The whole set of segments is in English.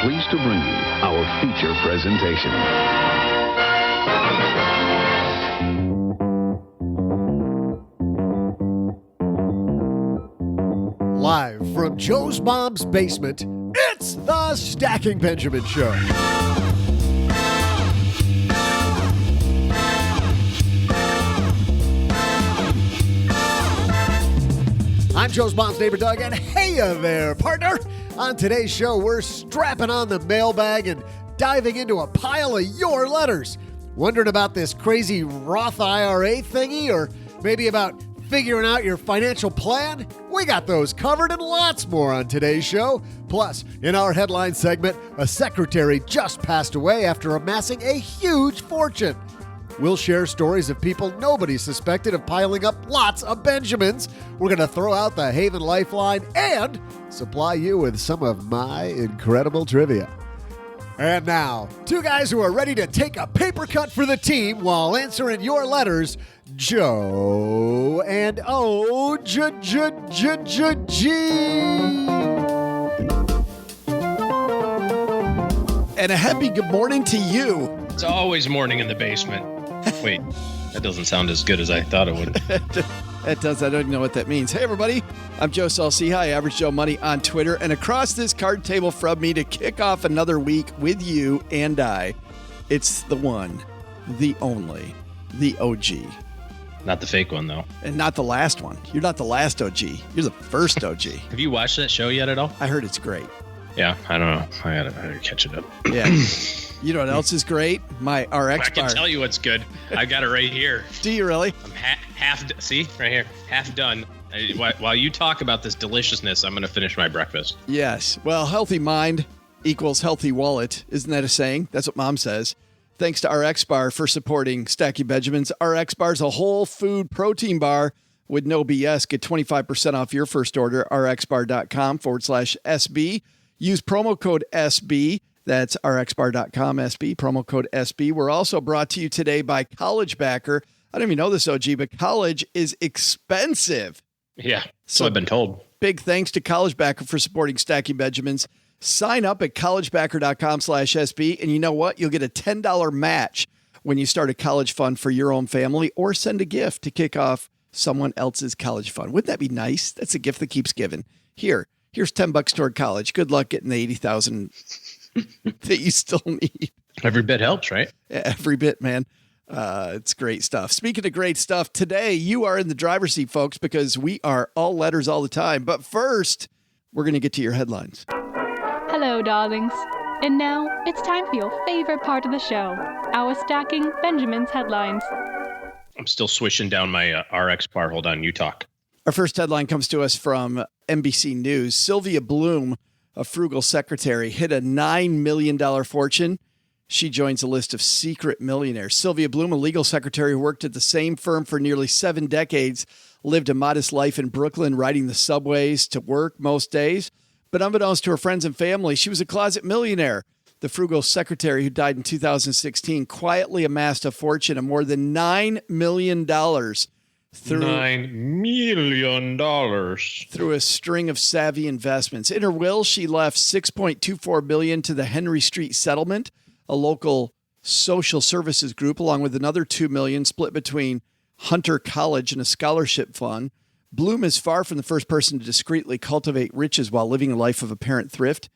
pleased to bring you our feature presentation. Live from Joe's mom's basement, it's the Stacking Benjamin Show. I'm Joe's mom's neighbor, Doug, and hey there, partner. On today's show, we're strapping on the mailbag and diving into a pile of your letters. Wondering about this crazy Roth IRA thingy, or maybe about figuring out your financial plan? We got those covered and lots more on today's show. Plus, in our headline segment, a secretary just passed away after amassing a huge fortune. We'll share stories of people nobody suspected of piling up lots of Benjamins. We're going to throw out the Haven Lifeline and supply you with some of my incredible trivia. And now, two guys who are ready to take a paper cut for the team while answering your letters, Joe and O-G. And a happy good morning to you. It's always morning in the basement. Wait, that doesn't sound as good as I thought it would. It does. I don't even know what that means. Hey, everybody. I'm Joe Saul-Sehy, Average Joe Money on Twitter. And across this card table from me to kick off another week with you and I, it's the one, the only, the OG. Not the fake one, though. And not the last one. You're not the last OG. You're the first OG. Have you watched that show yet at all? I heard it's great. Yeah, I don't know. I gotta catch it up. Yeah. You know what else is great? My RX bar. I can tell you what's good. I got it right here. Do you really? I'm see, right here, half done. While you talk about this deliciousness, I'm going to finish my breakfast. Yes. Well, healthy mind equals healthy wallet. Isn't that a saying? That's what Mom says. Thanks to RX Bar for supporting Stacking Benjamins. RX Bar is a whole food protein bar with no BS. Get 25% off your first order. rxbar.com/SB. Use promo code SB. That's rxbar.com SB, promo code SB. We're also brought to you today by College Backer. I don't even know this, OG, but college is expensive. Yeah, so I've been told. Big thanks to College Backer for supporting Stacking Benjamins. Sign up at collegebacker.com/SB, and you know what? You'll get a $10 match when you start a college fund for your own family, or send a gift to kick off someone else's college fund. Wouldn't that be nice? That's a gift that keeps giving. Here's $10 toward college. Good luck getting the $80,000 that you still need. Every bit helps, right? Yeah, every bit, man. It's great stuff. Speaking of great stuff, today you are in the driver's seat, folks, because we are all letters all the time. But first, we're going to get to your headlines. Hello, darlings. And now it's time for your favorite part of the show, our Stacking Benjamin's headlines. I'm still swishing down my RX bar. Hold on, you talk. Our first headline comes to us from NBC News. Sylvia Bloom, a frugal secretary, hit a $9 million fortune. She joins a list of secret millionaires. Sylvia Bloom, a legal secretary who worked at the same firm for nearly 7 decades, lived a modest life in Brooklyn, riding the subways to work most days. But unbeknownst to her friends and family, she was a closet millionaire. The frugal secretary, who died in 2016, quietly amassed a fortune of more than $9 million through $9 million through a string of savvy investments. In her will, she left $6.24 billion to the Henry Street Settlement, a local social services group, along with another $2 million split between Hunter College and a scholarship fund. Bloom is far from the first person to discreetly cultivate riches while living a life of apparent thrift.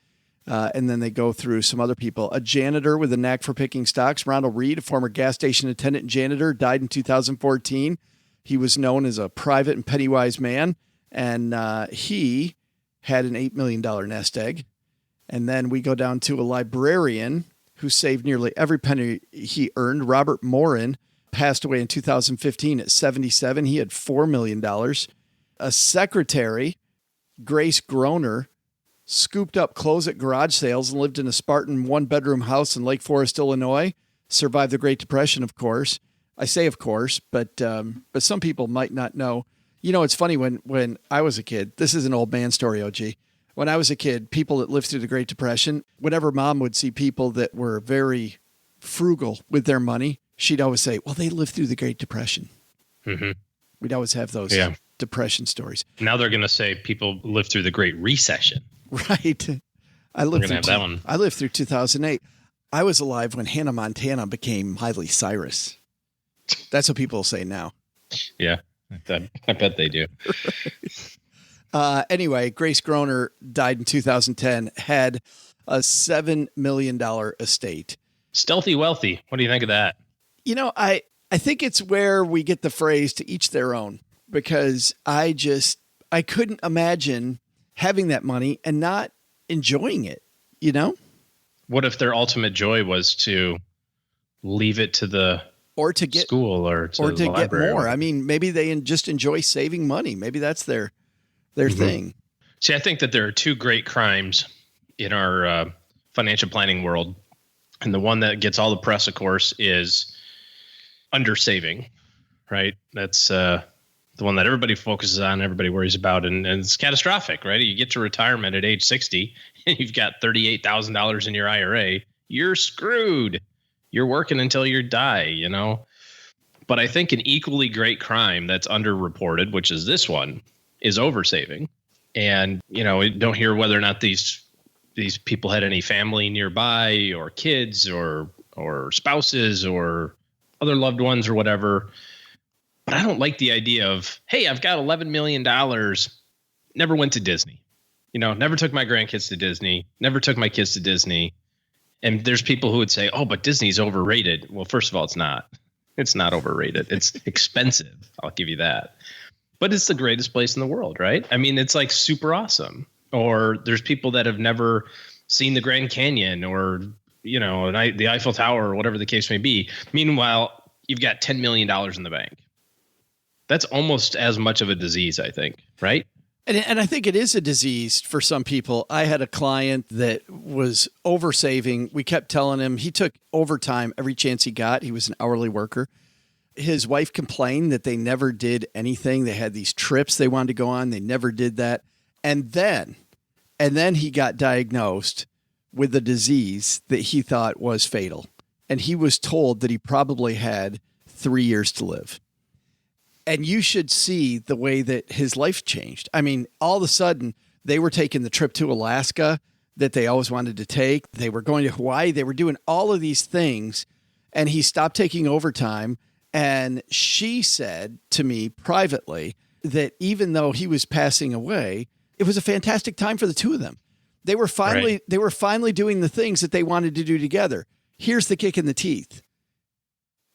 And then they go through some other people. A janitor with a knack for picking stocks, Ronald Reed, a former gas station attendant and janitor, died in 2014. He was known as a private and penny-wise man, and he had an $8 million nest egg. And then we go down to a librarian who saved nearly every penny he earned. Robert Morin passed away in 2015 at 77. He had $4 million. A secretary, Grace Groner, scooped up clothes at garage sales and lived in a Spartan one-bedroom house in Lake Forest, Illinois. Survived the Great Depression, of course. I say of course, but some people might not know. You know, it's funny, when I was a kid, this is an old man story, OG. When I was a kid, people that lived through the Great Depression, whenever Mom would see people that were very frugal with their money, she'd always say, well, they lived through the Great Depression. Mm-hmm. We'd always have those depression stories. Now they're going to say people lived through the Great Recession. Right. I lived We're gonna have that one. I lived through 2008. I was alive when Hannah Montana became Miley Cyrus. That's what people say now. Yeah, I bet they do. Anyway, Grace Groner died in 2010, had a $7 million estate. Stealthy wealthy. What do you think of that? You know, I think it's where we get the phrase to each their own, because I couldn't imagine having that money and not enjoying it, you know? What if their ultimate joy was to leave it to the or to get school or to the get library? more? I mean, maybe they just enjoy saving money. Maybe that's their thing. See, I think that there are two great crimes in our financial planning world. And the one that gets all the press, of course, is undersaving, right? That's the one that everybody focuses on, everybody worries about, and it's catastrophic, right? You get to retirement at age 60 and you've got $38,000 in your IRA, you're screwed. You're working until you die, you know? But I think an equally great crime that's underreported, which is this one, is oversaving. And, you know, we don't hear whether or not these people had any family nearby or kids or spouses or other loved ones or whatever. But I don't like the idea of, hey, I've got $11 million, never went to Disney, you know, never took my grandkids to Disney, never took my kids to Disney. And there's people who would say, oh, but Disney's overrated. Well, first of all, it's not. It's not overrated. It's expensive. I'll give you that. But it's the greatest place in the world, right? I mean, it's like super awesome. Or there's people that have never seen the Grand Canyon or, you know, the Eiffel Tower or whatever the case may be. Meanwhile, you've got $10 million in the bank. That's almost as much of a disease, I think, right? And I think it is a disease for some people. I had a client that was oversaving. We kept telling him he took overtime every chance he got. He was an hourly worker. His wife complained that they never did anything. They had these trips they wanted to go on. They never did that. And then he got diagnosed with a disease that he thought was fatal. And he was told that he probably had 3 years to live. And you should see the way that his life changed. I mean, all of a sudden, they were taking the trip to Alaska that they always wanted to take. They were going to Hawaii. They were doing all of these things. And he stopped taking overtime. And she said to me privately that even though he was passing away, it was a fantastic time for the two of them. They were finally doing the things that they wanted to do together. Here's the kick in the teeth.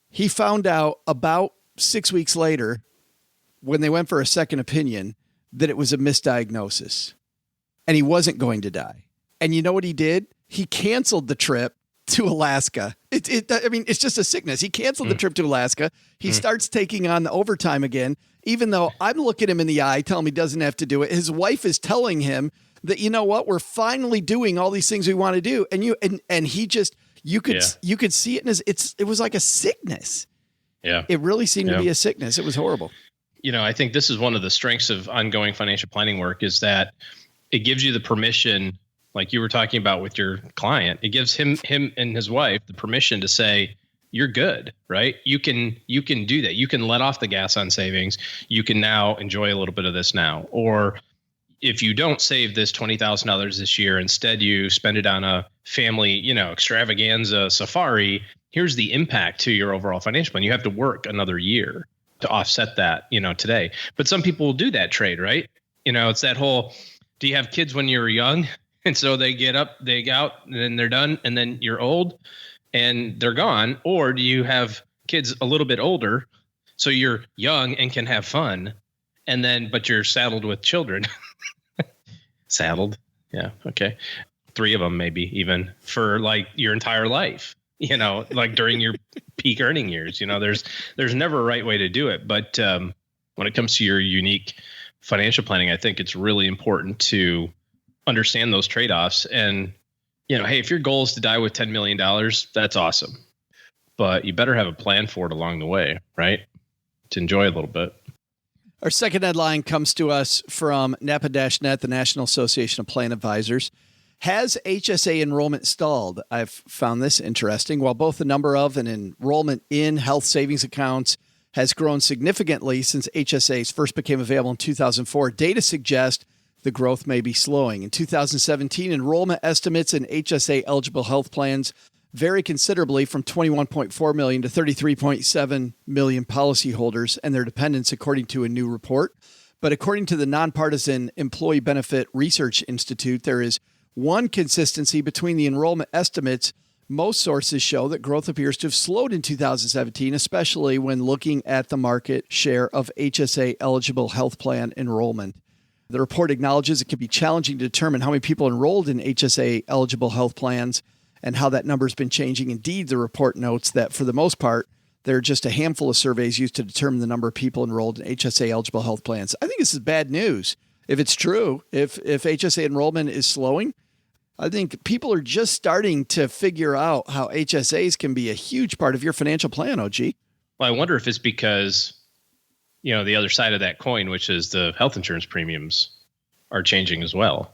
He found out about 6 weeks later, when they went for a second opinion, that it was a misdiagnosis and he wasn't going to die. And you know what he did? He canceled the trip to Alaska. I mean, it's just a sickness. He canceled the trip to Alaska. He starts taking on the overtime again, even though I'm looking him in the eye, telling him he doesn't have to do it. His wife is telling him that, you know what, we're finally doing all these things we want to do. And he just, you could see it it was like a sickness. Yeah. It really seemed to be a sickness. It was horrible. You know, I think this is one of the strengths of ongoing financial planning work is that it gives you the permission, like you were talking about with your client, it gives him and his wife the permission to say, you're good, right? You can do that. You can let off the gas on savings. You can now enjoy a little bit of this now. Or if you don't save this $20,000 this year, instead you spend it on a family, you know, extravaganza safari, here's the impact to your overall financial plan. You have to work another year to offset that, you know, today. But some people will do that trade, right? You know, it's that whole, do you have kids when you were young? And so they get up, they go out, and then they're done, and then you're old and they're gone. Or do you have kids a little bit older, so you're young and can have fun, and then, but you're saddled with children. Saddled. Yeah. Okay. 3 of them, maybe even for like your entire life, you know, like during your peak earning years, you know, there's never a right way to do it. But when it comes to your unique financial planning, I think it's really important to understand those trade-offs. And, you know, hey, if your goal is to die with $10 million, that's awesome. But you better have a plan for it along the way, right? To enjoy a little bit. Our second headline comes to us from NAPA-Net, the National Association of Plan Advisors. Has HSA enrollment stalled? I've found this interesting. While both the number of and enrollment in health savings accounts has grown significantly since HSAs first became available in 2004, data suggest the growth may be slowing. In 2017, enrollment estimates in HSA eligible health plans vary considerably from 21.4 million to 33.7 million policyholders and their dependents, according to a new report. But according to the Nonpartisan Employee Benefit Research Institute, there is one consistency between the enrollment estimates. Most sources show that growth appears to have slowed in 2017, especially when looking at the market share of HSA eligible health plan enrollment. The report acknowledges it can be challenging to determine how many people enrolled in HSA eligible health plans and how that number has been changing. Indeed, the report notes that for the most part, there are just a handful of surveys used to determine the number of people enrolled in HSA eligible health plans. I think this is bad news. If it's true, if HSA enrollment is slowing, I think people are just starting to figure out how HSAs can be a huge part of your financial plan, OG. Well, I wonder if it's because, the other side of that coin, which is the health insurance premiums are changing as well.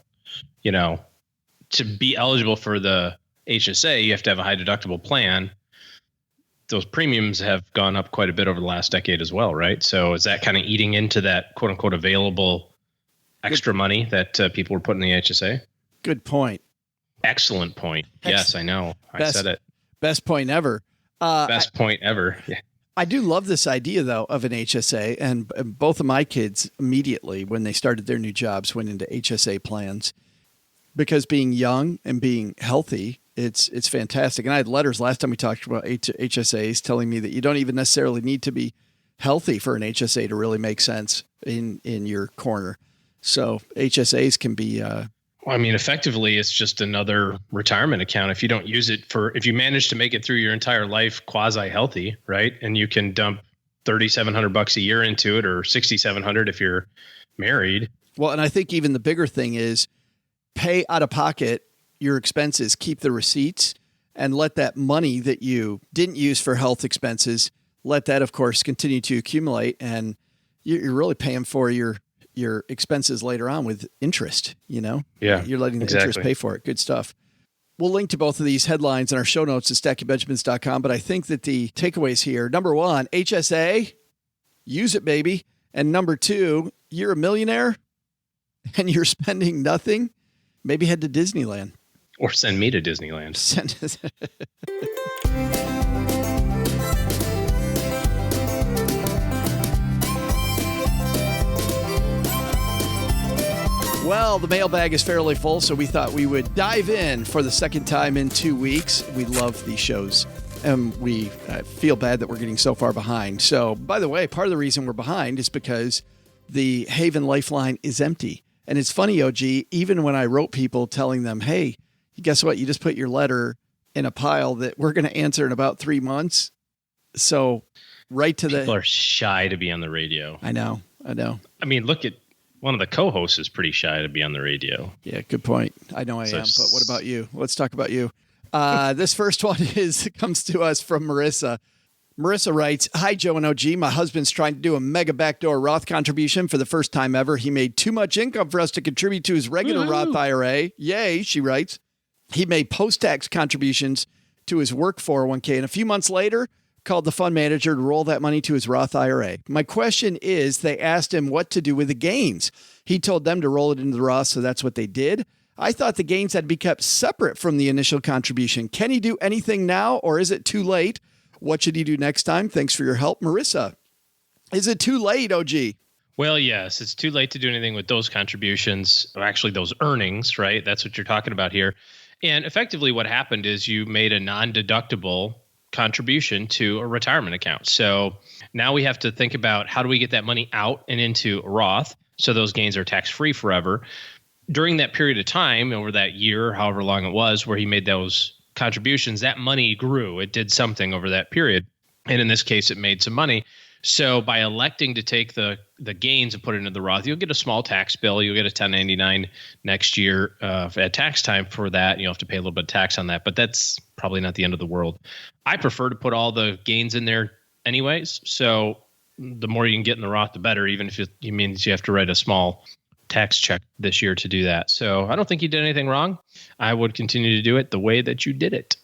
To be eligible for the HSA, you have to have a high deductible plan. Those premiums have gone up quite a bit over the last decade as well, right? So is that kind of eating into that quote unquote available extra money that people were putting in the HSA? Good point. Excellent point. Yes, I know. I said it. Best point ever. Best point ever. Yeah. I do love this idea, though, of an HSA. And both of my kids immediately, when they started their new jobs, went into HSA plans because being young and being healthy, it's fantastic. And I had letters last time we talked about HSAs telling me that you don't even necessarily need to be healthy for an HSA to really make sense in your corner. So HSAs can be... effectively, it's just another retirement account. If you don't use it if you manage to make it through your entire life quasi-healthy, right? And you can dump $3,700 a year into it, or $6,700 if you're married. Well, and I think even the bigger thing is pay out of pocket your expenses, keep the receipts, and let that money that you didn't use for health expenses, let that, of course, continue to accumulate. And you're really paying for your expenses later on with interest, Yeah. You're letting the interest pay for it. Good stuff. We'll link to both of these headlines in our show notes at stackingbenjamins.com. But I think that the takeaways here, number one, HSA, use it, baby. And number two, you're a millionaire and you're spending nothing. Maybe head to Disneyland. Or send me to Disneyland. Well, the mailbag is fairly full, so we thought we would dive in for the second time in 2 weeks. We love these shows, and we feel bad that we're getting so far behind. So, by the way, part of the reason we're behind is because the Haven Lifeline is empty. And it's funny, OG, even when I wrote people telling them, hey, guess what? You just put your letter in a pile that we're going to answer in about 3 months. So right to People are shy to be on the radio. I know. I mean, look at one of the co-hosts is pretty shy to be on the radio. Yeah, good point. I know I am, but what about you? Let's talk about you. This first one comes to us from Marissa. Marissa writes, hi, Joe and OG. My husband's trying to do a mega backdoor Roth contribution for the first time ever. He made too much income for us to contribute to his regular Roth IRA. Yay, she writes. He made post-tax contributions to his work 401k, and a few months later, called the fund manager to roll that money to his Roth IRA. My question is, they asked him what to do with the gains. He told them to roll it into the Roth, so that's what they did. I thought the gains had to be kept separate from the initial contribution. Can he do anything now, or is it too late? What should he do next time? Thanks for your help, Marissa. Is it too late, OG? Well, yes, it's too late to do anything with those contributions, or actually those earnings, right? That's what you're talking about here. And effectively what happened is you made a non-deductible contribution to a retirement account. So now we have to think about how do we get that money out and into Roth so those gains are tax-free forever. During that period of time, over that year, however long it was, where he made those contributions, that money grew. It did something over that period. And in this case, it made some money. So by electing to take the gains and put it into the Roth, you'll get a small tax bill. You'll get a 1099 next year at tax time for that. You'll have to pay a little bit of tax on that, but that's probably not the end of the world. I prefer to put all the gains in there anyways. So the more you can get in the Roth, the better, even if it means you have to write a small tax check this year to do that. So I don't think you did anything wrong. I would continue to do it the way that you did it.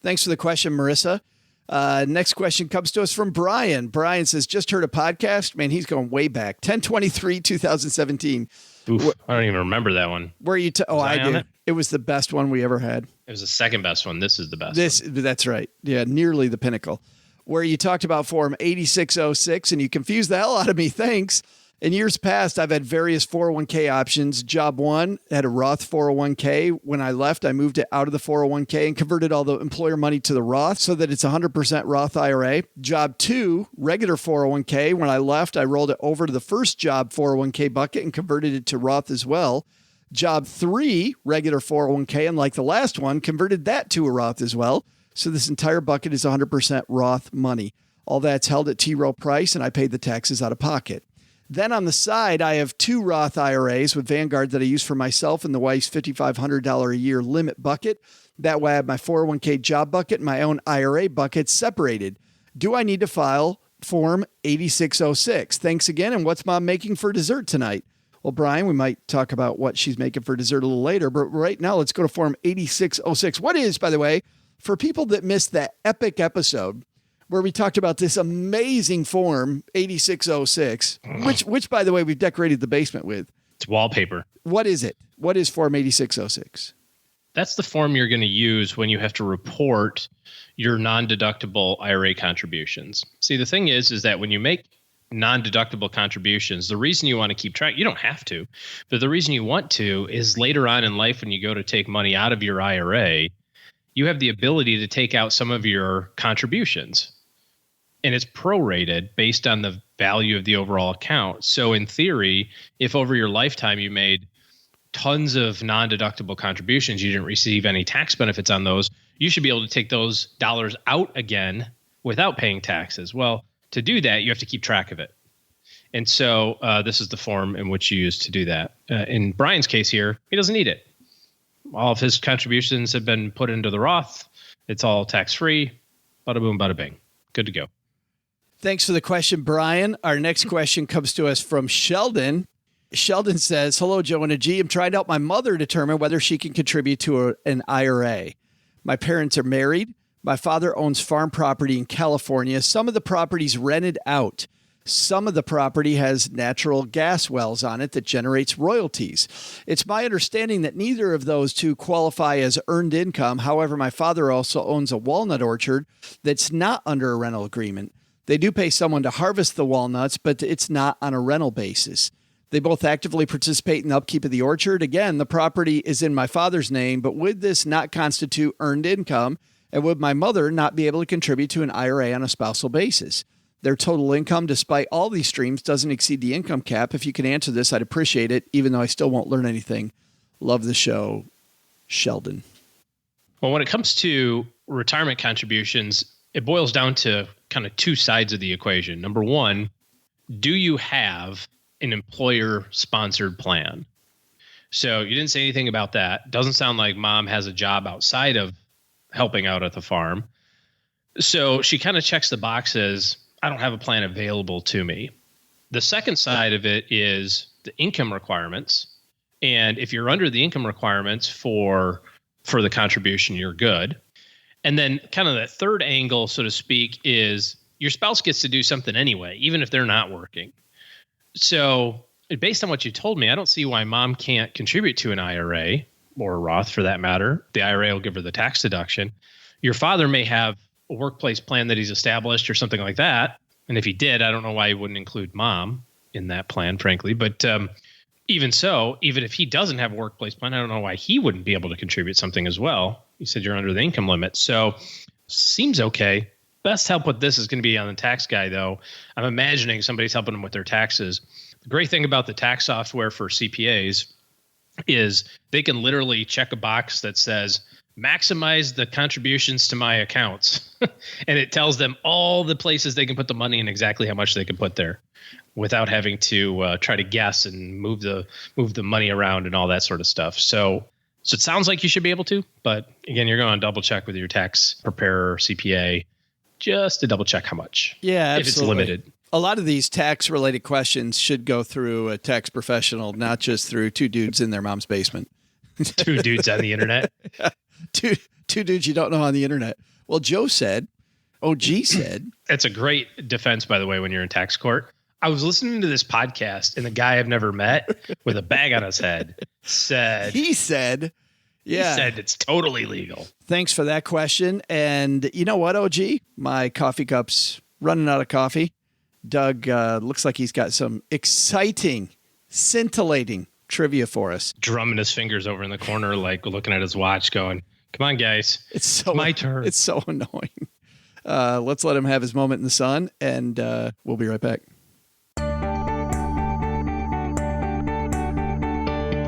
Thanks for the question, Marissa. Next question comes to us from Brian. Brian says, just heard a podcast. Man, he's going way back. 10/23/2017. Oof, I don't even remember that one. Where you? I do. It was the best one we ever had. It was the second best one. This is the best one. That's right. Yeah, nearly the pinnacle. Where you talked about Form 8606, and you confused the hell out of me. Thanks. In years past, I've had various 401k options. Job one had a Roth 401k. When I left, I moved it out of the 401k and converted all the employer money to the Roth so that it's 100% Roth IRA. Job two, regular 401k. When I left, I rolled it over to the first job 401k bucket and converted it to Roth as well. Job three, regular 401k, and like the last one, converted that to a Roth as well. So this entire bucket is 100% Roth money. All that's held at T. Rowe Price, and I paid the taxes out of pocket. Then on the side, I have two Roth IRAs with Vanguard that I use for myself and the wife's $5,500 a year limit bucket. That way I have my 401k job bucket and my own IRA bucket separated. Do I need to file Form 8606? Thanks again. And what's Mom making for dessert tonight? Well, Brian, we might talk about what she's making for dessert a little later, but right now let's go to Form 8606. What is, by the way, for people that missed that epic episode where we talked about this amazing Form 8606, which, by the way, we've decorated the basement with. It's wallpaper. What is it? What is Form 8606? That's the form you're going to use when you have to report your non-deductible IRA contributions. See, the thing is that when you make non-deductible contributions, the reason you want to keep track, you don't have to, but the reason you want to is later on in life when you go to take money out of your IRA, you have the ability to take out some of your contributions. And it's prorated based on the value of the overall account. So in theory, if over your lifetime you made tons of non-deductible contributions, you didn't receive any tax benefits on those, you should be able to take those dollars out again without paying taxes. Well, to do that, you have to keep track of it. And so this is the form in which you use to do that. In Brian's case here, he doesn't need it. All of his contributions have been put into the Roth. It's all tax-free. Bada boom, bada bing. Good to go. Thanks for the question, Brian. Our next question comes to us from Sheldon. Sheldon says, hello, Joe and a G. I'm trying to help my mother determine whether she can contribute to an IRA. My parents are married. My father owns farm property in California. Some of the property's rented out. Some of the property has natural gas wells on it that generates royalties. It's my understanding that neither of those two qualify as earned income. However, my father also owns a walnut orchard that's not under a rental agreement. They do pay someone to harvest the walnuts, but it's not on a rental basis. They both actively participate in the upkeep of the orchard. Again, the property is in my father's name, but would this not constitute earned income? And would my mother not be able to contribute to an IRA on a spousal basis? Their total income, despite all these streams, doesn't exceed the income cap. If you can answer this, I'd appreciate it, even though I still won't learn anything. Love the show, Sheldon. Well, when it comes to retirement contributions, it boils down to kind of two sides of the equation. Number one, do you have an employer-sponsored plan? So you didn't say anything about that. Doesn't sound like mom has a job outside of helping out at the farm. So she kind of checks the boxes. I don't have a plan available to me. The second side of it is the income requirements. And if you're under the income requirements for the contribution, you're good. And then kind of the third angle, so to speak, is your spouse gets to do something anyway, even if they're not working. So based on what you told me, I don't see why mom can't contribute to an IRA or a Roth for that matter. The IRA will give her the tax deduction. Your father may have a workplace plan that he's established or something like that. And if he did, I don't know why he wouldn't include mom in that plan, frankly. But even so, even if he doesn't have a workplace plan, I don't know why he wouldn't be able to contribute something as well. You said you're under the income limit. So seems okay. Best help with this is going to be on the tax guy, though. I'm imagining somebody's helping them with their taxes. The great thing about the tax software for CPAs is they can literally check a box that says, maximize the contributions to my accounts. And it tells them all the places they can put the money and exactly how much they can put there without having to try to guess and move the money around and all that sort of stuff. So it sounds like you should be able to, but again, you're going to double check with your tax preparer or CPA just to double check how much. Yeah, absolutely. If it's limited. A lot of these tax related questions should go through a tax professional, not just through two dudes in their mom's basement. Two dudes on the internet. Two dudes you don't know on the internet. Well, Joe said, OG said. It's a great defense, by the way, when you're in tax court. I was listening to this podcast, and the guy I've never met with a bag on his head said... He said it's totally legal. Thanks for that question. And you know what, OG? My coffee cup's running out of coffee. Doug looks like he's got some exciting, scintillating trivia for us. Drumming his fingers over in the corner, like looking at his watch going, come on, guys. It's my turn. It's so annoying. Let's let him have his moment in the sun, and we'll be right back.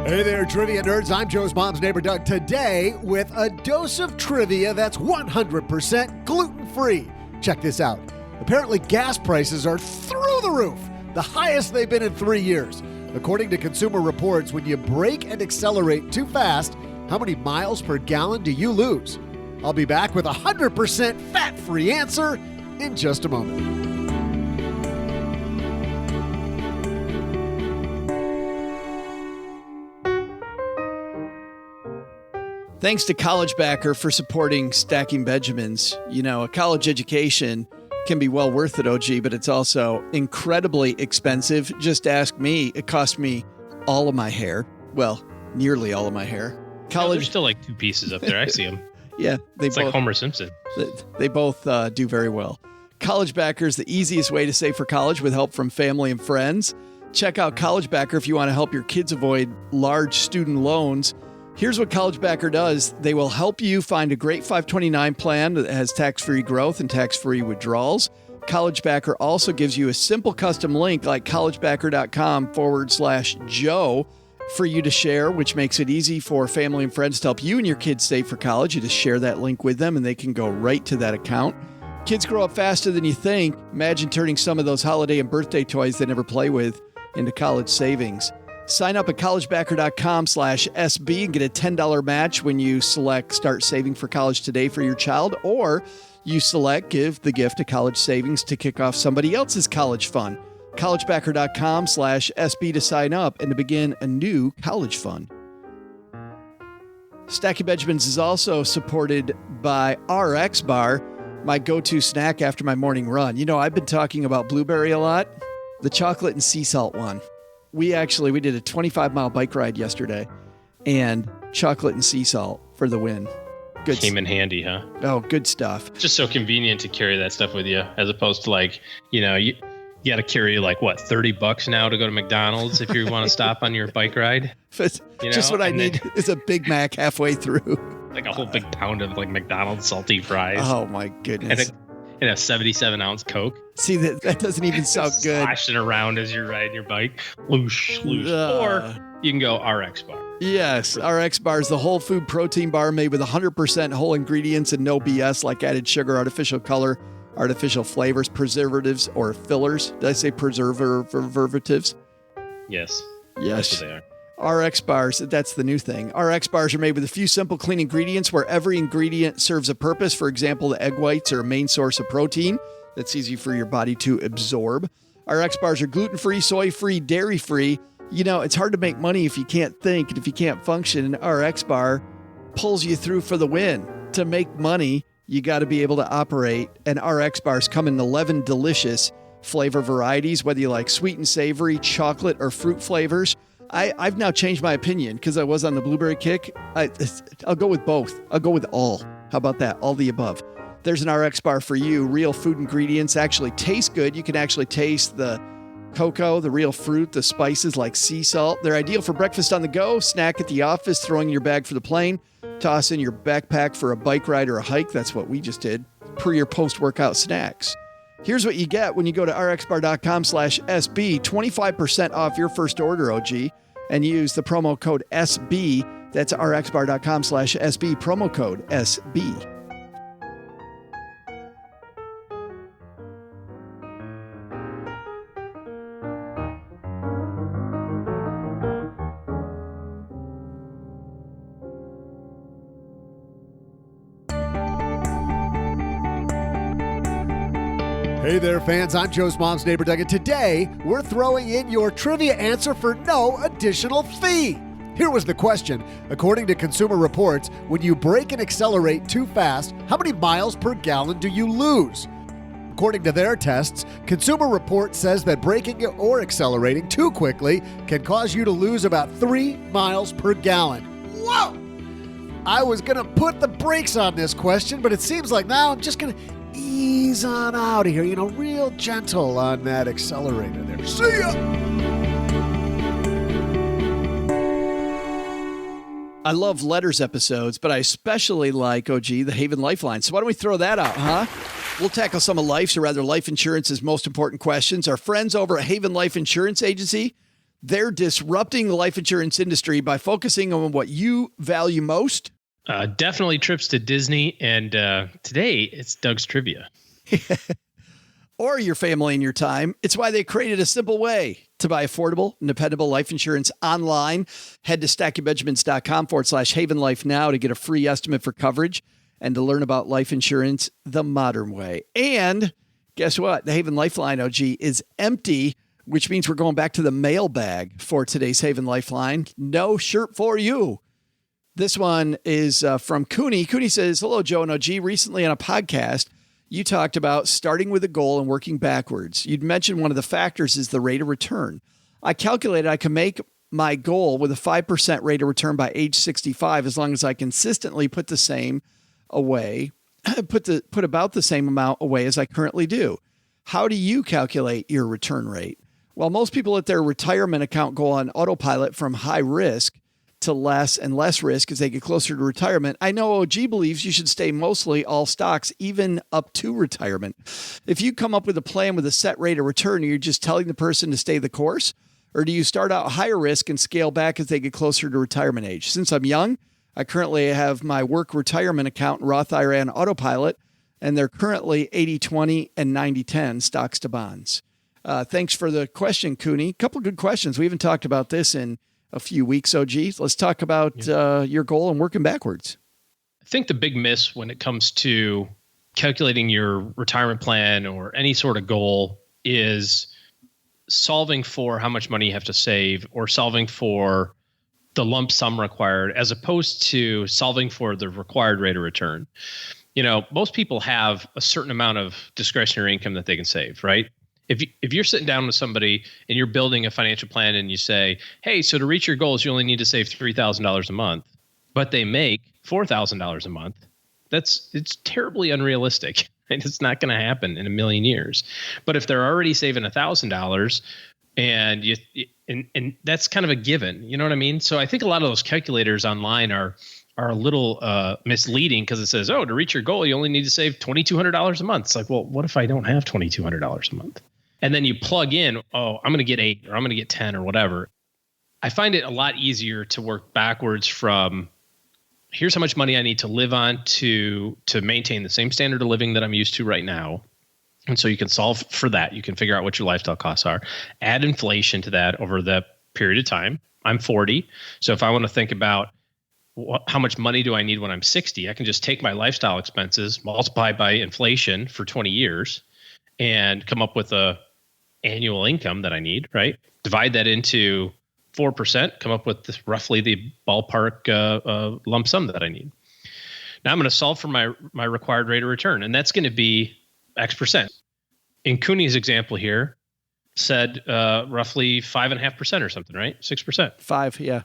Hey there, trivia nerds. I'm Joe's mom's neighbor, Doug, today with a dose of trivia that's 100% gluten-free. Check this out. Apparently, gas prices are through the roof, the highest they've been in 3 years. According to Consumer Reports, when you brake and accelerate too fast, how many miles per gallon do you lose? I'll be back with a 100% fat-free answer in just a moment. Thanks to College Backer for supporting Stacking Benjamins. You know, a college education can be well worth it, OG, but it's also incredibly expensive. Just ask me. It cost me all of my hair. Well, nearly all of my hair. College, there's still like 2 pieces up there. I see them. Yeah. It's like Homer Simpson. They both do very well. College Backer is the easiest way to save for college with help from family and friends. Check out College Backer if you want to help your kids avoid large student loans. Here's what College Backer does. They will help you find a great 529 plan that has tax-free growth and tax-free withdrawals. College Backer also gives you a simple custom link like collegebacker.com/Joe for you to share, which makes it easy for family and friends to help you and your kids save for college. You just share that link with them and they can go right to that account. Kids grow up faster than you think. Imagine turning some of those holiday and birthday toys they never play with into college savings. Sign up at collegebacker.com/SB and get a $10 match when you select Start Saving for College Today for your child, or you select Give the Gift of College Savings to kick off somebody else's college fund. collegebacker.com/SB to sign up and to begin a new college fund. Stacking Benjamins is also supported by RX Bar, my go-to snack after my morning run. You know, I've been talking about blueberry a lot, the chocolate and sea salt one. We did a 25-mile bike ride yesterday, and chocolate and sea salt for the win. Good. Came in handy, huh? Oh, good stuff. Just so convenient to carry that stuff with you, as opposed to like, you got to carry like what, $30 now to go to McDonald's if you want to stop on your bike ride. Just what I need is a Big Mac halfway through. Like a whole big pound of like McDonald's salty fries. Oh my goodness. And a 77-ounce Coke. See, that doesn't even sound good. Slashing around as you're riding your bike. Loosh. Or you can go RX Bar. Yes, RX Bar is the whole food protein bar made with 100% whole ingredients and no BS like added sugar, artificial color, artificial flavors, preservatives, or fillers. Did I say preservatives? Yes. Yes. That's what they are. RX bars, that's the new thing. RX bars are made with a few simple, clean ingredients where every ingredient serves a purpose. For example, the egg whites are a main source of protein that's easy for your body to absorb. RX bars are gluten-free, soy-free, dairy-free. You know, it's hard to make money if you can't think and if you can't function. An RX bar pulls you through for the win. To make money, you got to be able to operate. And RX bars come in 11 delicious flavor varieties, whether you like sweet and savory, chocolate, or fruit flavors. I've now changed my opinion because I was on the blueberry kick. I'll go with both. I'll go with all. How about that? All the above. There's an RX bar for you. Real food ingredients actually taste good. You can actually taste the cocoa, the real fruit, the spices like sea salt. They're ideal for breakfast on the go, snack at the office, throwing in your bag for the plane, toss in your backpack for a bike ride or a hike. That's what we just did. Per your post-workout snacks. Here's what you get when you go to rxbar.com/SB, 25% off your first order, OG, and use the promo code SB. That's rxbar.com/SB, promo code SB. Hey there, fans. I'm Joe's mom's neighbor, Doug, and today we're throwing in your trivia answer for no additional fee. Here was the question. According to Consumer Reports, when you brake and accelerate too fast, how many miles per gallon do you lose? According to their tests, Consumer Reports says that braking or accelerating too quickly can cause you to lose about 3 miles per gallon. Whoa! I was going to put the brakes on this question, but it seems like now I'm just going to ease on out of here, real gentle on that accelerator there. See ya! I love letters episodes, but I especially like, the Haven Lifeline. So why don't we throw that out, huh? We'll tackle some of life's, or rather life insurance's most important questions. Our friends over at Haven Life Insurance Agency, they're disrupting the life insurance industry by focusing on what you value most. Definitely trips to Disney, and today it's Doug's Trivia. Or your family and your time. It's why they created a simple way to buy affordable and dependable life insurance online. Head to stackingbenjamins.com/Haven Life now to get a free estimate for coverage and to learn about life insurance the modern way. And guess what? The Haven Lifeline, is empty, which means we're going back to the mailbag for today's Haven Lifeline. No shirt for you. This one is from Cooney. Cooney says, hello, Joe and OG. Recently on a podcast, you talked about starting with a goal and working backwards. You'd mentioned one of the factors is the rate of return. I calculated I can make my goal with a 5% rate of return by age 65 as long as I consistently put the same away, put about the same amount away as I currently do. How do you calculate your return rate? Well, most people at their retirement account go on autopilot from high risk to less and less risk as they get closer to retirement. I know OG believes you should stay mostly all stocks, even up to retirement. If you come up with a plan with a set rate of return, you're just telling the person to stay the course, or do you start out higher risk and scale back as they get closer to retirement age? Since I'm young, I currently have my work retirement account, Roth IRA, on autopilot, and they're currently 80-20 and 90-10 stocks to bonds. Thanks for the question, Cooney. Couple good questions. We haven't talked about this in a few weeks, OG. Let's talk about your goal and working backwards. I think the big miss when it comes to calculating your retirement plan or any sort of goal is solving for how much money you have to save or solving for the lump sum required as opposed to solving for the required rate of return. Most people have a certain amount of discretionary income that they can save, right? If you're sitting down with somebody and you're building a financial plan and you say, hey, so to reach your goals, you only need to save $3,000 a month, but they make $4,000 a month, it's terribly unrealistic. And it's not going to happen in a million years. But if they're already saving $1,000 and that's kind of a given, you know what I mean? So I think a lot of those calculators online are a little misleading because it says, to reach your goal, you only need to save $2,200 a month. It's like, well, what if I don't have $2,200 a month? And then you plug in, I'm going to get 8 or I'm going to get 10 or whatever. I find it a lot easier to work backwards from here's how much money I need to live on to maintain the same standard of living that I'm used to right now. And so you can solve for that. You can figure out what your lifestyle costs are, add inflation to that over the period of time. I'm 40. So if I want to think about how much money do I need when I'm 60, I can just take my lifestyle expenses, multiply by inflation for 20 years and come up with a annual income that I need, right? Divide that into 4%, come up with roughly the ballpark lump sum that I need. Now I'm going to solve for my required rate of return, and that's going to be X percent. In Cooney's example here, said roughly 5.5% or something, right? 6%. 5, yeah.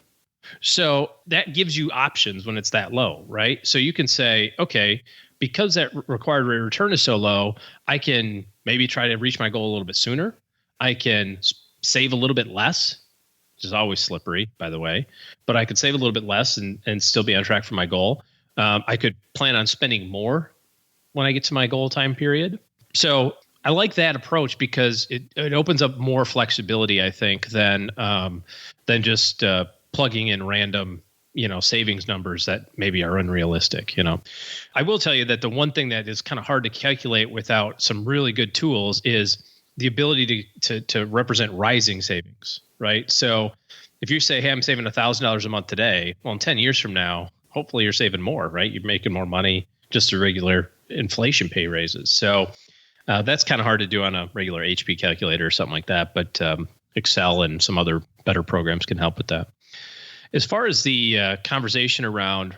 So that gives you options when it's that low, right? So you can say, okay, because that required rate of return is so low, I can maybe try to reach my goal a little bit sooner. I can save a little bit less, which is always slippery, by the way, but I could save a little bit less and still be on track for my goal. I could plan on spending more when I get to my goal time period. So I like that approach because it opens up more flexibility, I think, than just plugging in random, savings numbers that maybe are unrealistic. I will tell you that the one thing that is kind of hard to calculate without some really good tools is the ability to represent rising savings, right? So if you say, hey, I'm saving $1,000 a month today, well, in 10 years from now, hopefully you're saving more, right? You're making more money just through regular inflation pay raises. So that's kind of hard to do on a regular HP calculator or something like that. But Excel and some other better programs can help with that. As far as the conversation around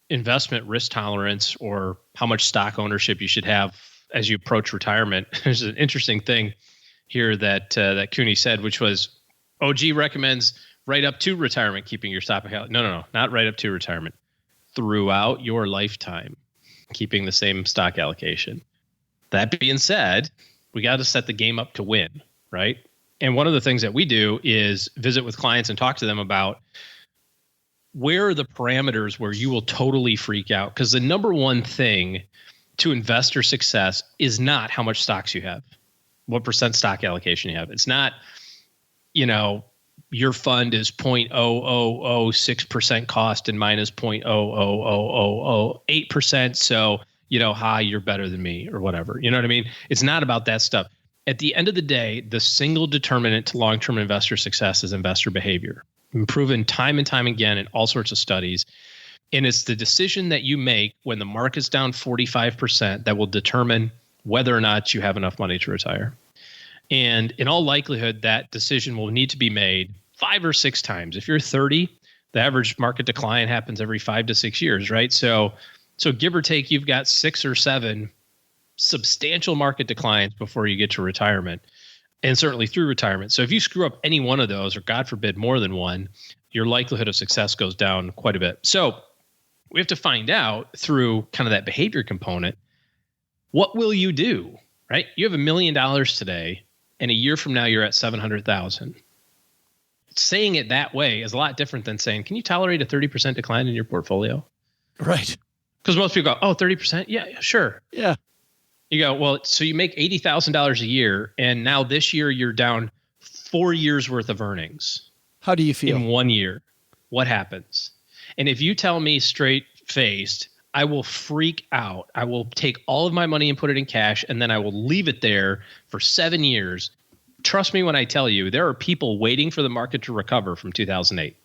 investment risk tolerance or how much stock ownership you should have as you approach retirement, there's an interesting thing here that Cooney said, which was OG recommends right up to retirement, keeping your stock account. No, not right up to retirement. Throughout your lifetime, keeping the same stock allocation. That being said, we got to set the game up to win, right? And one of the things that we do is visit with clients and talk to them about where are the parameters where you will totally freak out? Because the number one thing to investor success is not how much stocks you have, what percent stock allocation you have. It's not, your fund is 0.0006% cost and mine is 0.00008%. So, you're better than me or whatever. You know what I mean? It's not about that stuff. At the end of the day, the single determinant to long-term investor success is investor behavior. Been proven time and time again in all sorts of studies. And it's the decision that you make when the market's down 45% that will determine whether or not you have enough money to retire. And in all likelihood, that decision will need to be made 5 or 6 times. If you're 30, the average market decline happens every 5 to 6 years, right? So give or take, you've got 6 or 7 substantial market declines before you get to retirement, and certainly through retirement. So if you screw up any one of those, or God forbid more than one, your likelihood of success goes down quite a bit. So we have to find out through kind of that behavior component, what will you do, right? You have $1 million today, and a year from now, you're at 700,000. Saying it that way is a lot different than saying, can you tolerate a 30% decline in your portfolio? Right. Because most people go, oh, 30%? Yeah, sure. Yeah. You go, well, so you make $80,000 a year, and now this year you're down 4 years worth of earnings. How do you feel? In 1 year. What happens? And if you tell me straight faced, I will freak out. I will take all of my money and put it in cash, and then I will leave it there for 7 years. Trust me when I tell you, there are people waiting for the market to recover from 2008.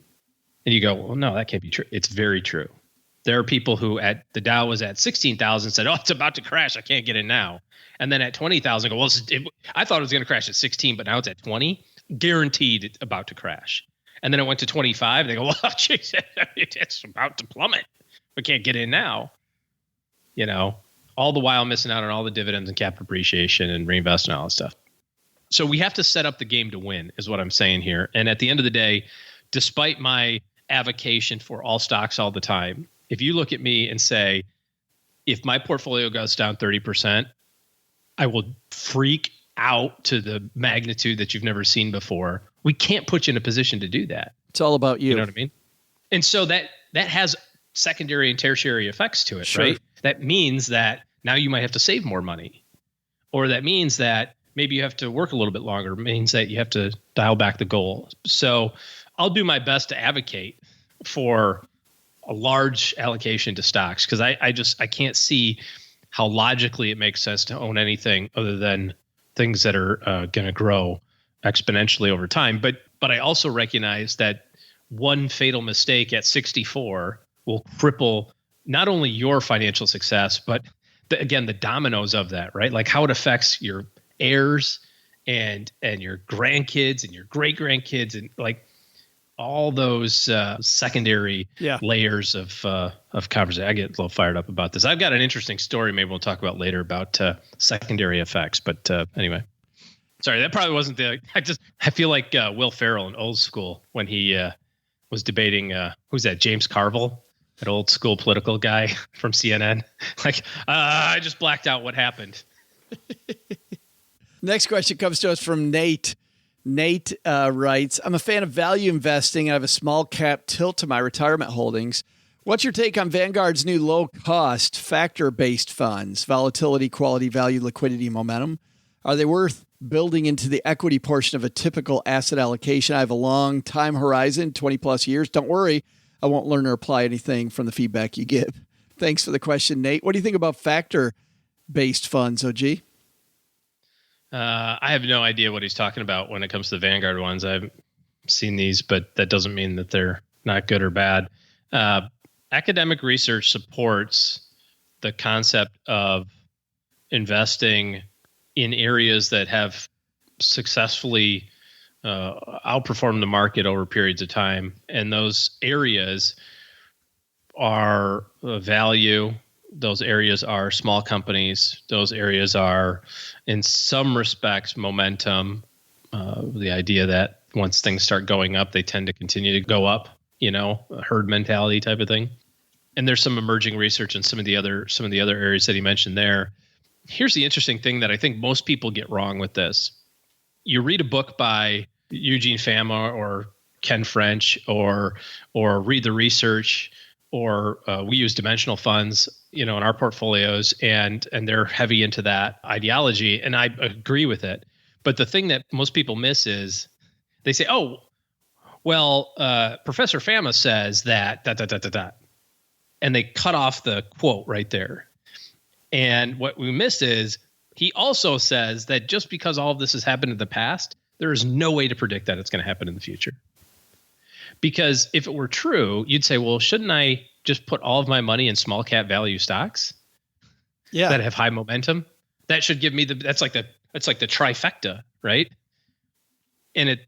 And you go, well, no, that can't be true. It's very true. There are people who at the Dow was at 16,000 said, oh, it's about to crash. I can't get in now. And then at 20,000 go, well, I thought it was going to crash at 16, but now it's at 20. Guaranteed it's about to crash. And then it went to 25. They go, well, geez, it's about to plummet. We can't get in now. All the while missing out on all the dividends and capital appreciation and reinvestment and all that stuff. So we have to set up the game to win is what I'm saying here. And at the end of the day, despite my avocation for all stocks all the time, if you look at me and say, if my portfolio goes down 30%, I will freak out to the magnitude that you've never seen before. We can't put you in a position to do that. It's all about you. You know what I mean? And so that has secondary and tertiary effects to it, Sure. right? That means that now you might have to save more money. Or that means that maybe you have to work a little bit longer. It means that you have to dial back the goal. So I'll do my best to advocate for a large allocation to stocks because I can't see how logically it makes sense to own anything other than things that are going to grow exponentially over time. But I also recognize that one fatal mistake at 64 will cripple not only your financial success, but again, the dominoes of that, right? Like how it affects your heirs and your grandkids and your great grandkids and like all those secondary layers of conversation. I get a little fired up about this. I've got an interesting story maybe we'll talk about later about secondary effects. But anyway, sorry, that probably wasn't I feel like Will Ferrell in Old School when he was debating, who's that, James Carville, that old school political guy from CNN. Like, I just blacked out what happened. Next question comes to us from Nate. Nate writes, I'm a fan of value investing and I have a small cap tilt to my retirement holdings. What's your take on Vanguard's new low-cost factor-based funds? Volatility, quality, value, liquidity, momentum. Are they worth building into the equity portion of a typical asset allocation? I have a long time horizon, 20-plus years. Don't worry, I won't learn or apply anything from the feedback you give. Thanks for the question, Nate. What do you think about factor-based funds, OG? I have no idea what he's talking about when it comes to the Vanguard ones. I've seen these, but that doesn't mean that they're not good or bad. Academic research supports the concept of investing in areas that have successfully outperform the market over periods of time. And those areas are value. Those areas are small companies. Those areas are, in some respects, momentum. The idea that once things start going up, they tend to continue to go up, a herd mentality type of thing. And there's some emerging research in some of the other areas that he mentioned there. Here's the interesting thing that I think most people get wrong with this. You read a book by Eugene Fama or Ken French, or read the research, or we use dimensional funds, in our portfolios, and they're heavy into that ideology, and I agree with it. But the thing that most people miss is they say, "Oh, well, Professor Fama says that and they cut off the quote right there. And what we miss is he also says that just because all of this has happened in the past, there is no way to predict that it's going to happen in the future. Because if it were true, you'd say, well, shouldn't I just put all of my money in small cap value stocks that have high momentum? That should give me that's like the trifecta, right? And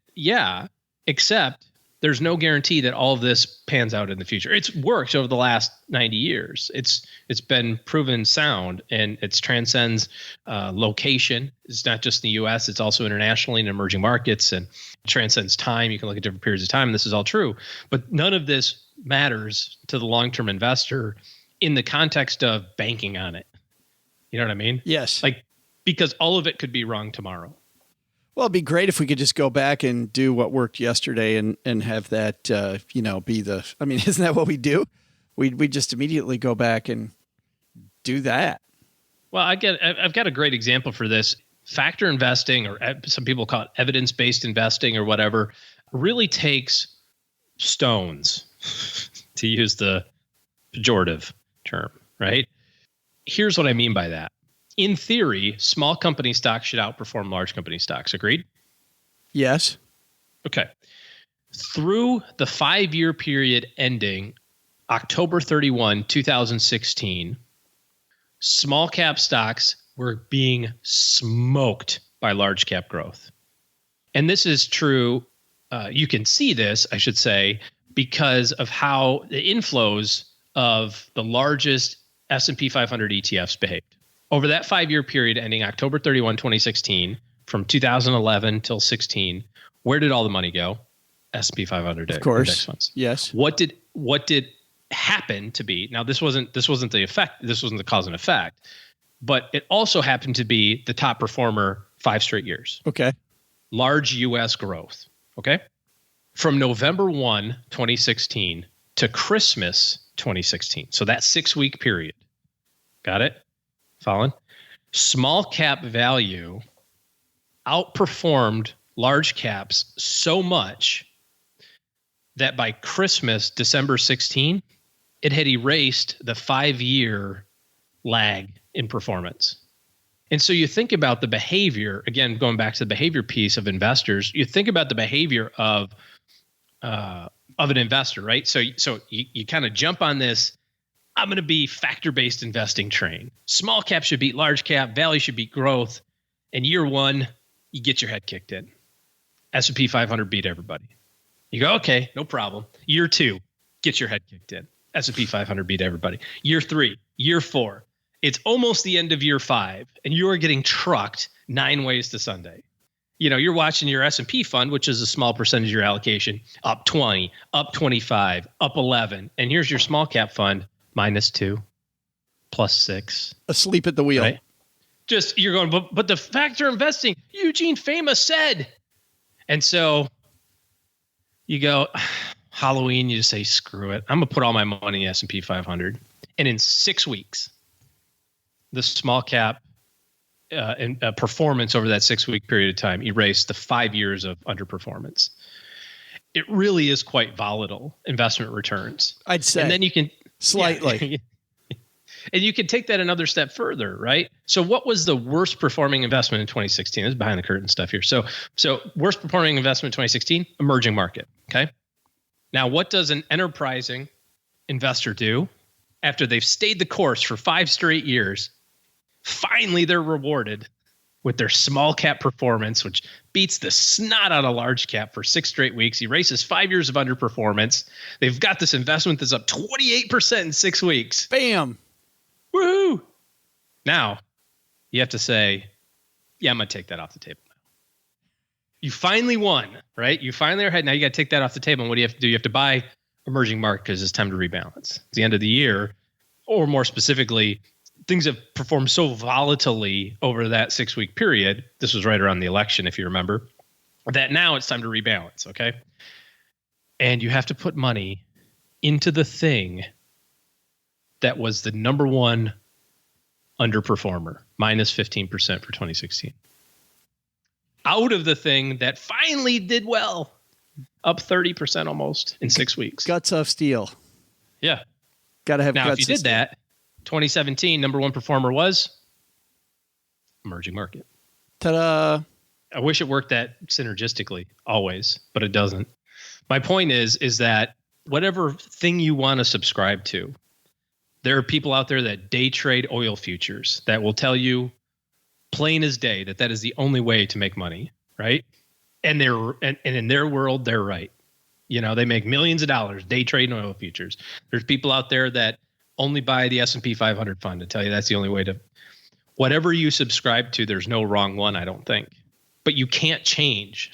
except there's no guarantee that all of this pans out in the future. It's worked over the last 90 years. It's been proven sound, and it transcends location. It's not just in the U.S. It's also internationally in emerging markets, and transcends time. You can look at different periods of time, and this is all true. But none of this matters to the long-term investor in the context of banking on it. You know what I mean? Yes. Because all of it could be wrong tomorrow. Well, it'd be great if we could just go back and do what worked yesterday and have that, be isn't that what we do? We just immediately go back and do that. Well, I've got a great example for this. Factor investing, or some people call it evidence-based investing or whatever, really takes stones, to use the pejorative term, right? Here's what I mean by that. In theory, small company stocks should outperform large company stocks. Agreed? Yes. Okay. Through the 5-year period ending October 31, 2016, small cap stocks were being smoked by large cap growth. And this is true. You can see this, I should say, because of how the inflows of the largest S&P 500 ETFs behaved. Over that 5-year period ending October 31, 2016, from 2011 till 16, where did all the money go? S&P 500 of course. Index funds. Yes. What did happen to be? Now, this wasn't the effect. This wasn't the cause and effect, but it also happened to be the top performer 5 straight years. Okay. Large U.S. growth. Okay. From November 1, 2016 to Christmas 2016. So that 6-week period. Got it? Following? Small cap value outperformed large caps so much that by Christmas, December 16, it had erased the 5-year lag in performance. And so you think about the behavior, again, going back to the behavior piece of investors, you think about the behavior of an investor, right? So you kind of jump on this, I'm going to be factor-based investing train. Small cap should beat large cap, value should beat growth. And year 1, you get your head kicked in. S&P 500 beat everybody. You go, okay, no problem. Year 2, get your head kicked in. S&P 500 beat everybody. Year 3, year 4, it's almost the end of year 5, and you are getting trucked 9 ways to Sunday. You're watching your S&P fund, which is a small percentage of your allocation, up 20, up 25, up 11. And here's your small cap fund, -2, +6. Asleep at the wheel. Right? Just, you're going, but the factor investing, Eugene Fama said. And so you go, Halloween, you just say, screw it. I'm going to put all my money in S&P 500. And in 6 weeks, the small cap performance over that 6-week period of time erased the 5 years of underperformance. It really is quite volatile investment returns. I'd say. And then you can slightly. And you can take that another step further, right? So what was the worst performing investment in 2016? This is behind the curtain stuff here. So worst performing investment in 2016, emerging market, okay? Now, what does an enterprising investor do after they've stayed the course for 5 straight years? Finally, they're rewarded with their small cap performance, which beats the snot out of large cap for 6 straight weeks, erases 5 years of underperformance. They've got this investment that's up 28% in 6 weeks. Bam. Woohoo. Now, you have to say, yeah, I'm going to take that off the table now. You finally won, right? You finally are ahead. Now you got to take that off the table. And what do you have to do? You have to buy emerging market because it's time to rebalance. It's the end of the year, or more specifically, things have performed so volatilely over that 6-week period. This was right around the election, if you remember, that now it's time to rebalance. Okay. And you have to put money into the thing that was the number one underperformer, minus 15% for 2016. Out of the thing that finally did well, up 30% almost in 6 weeks. Guts of steel. Yeah. Got to have now, guts. If you did that, 2017, number one performer was emerging market. Ta-da. I wish it worked that synergistically always, but it doesn't. My point is that whatever thing you want to subscribe to, there are people out there that day trade oil futures that will tell you plain as day that is the only way to make money, right? And in their world, they're right. You know, they make millions of dollars day trading oil futures. There's people out there that only buy the S&P 500 fund to tell you that's the only way to. Whatever you subscribe to, there's no wrong one, I don't think. But you can't change.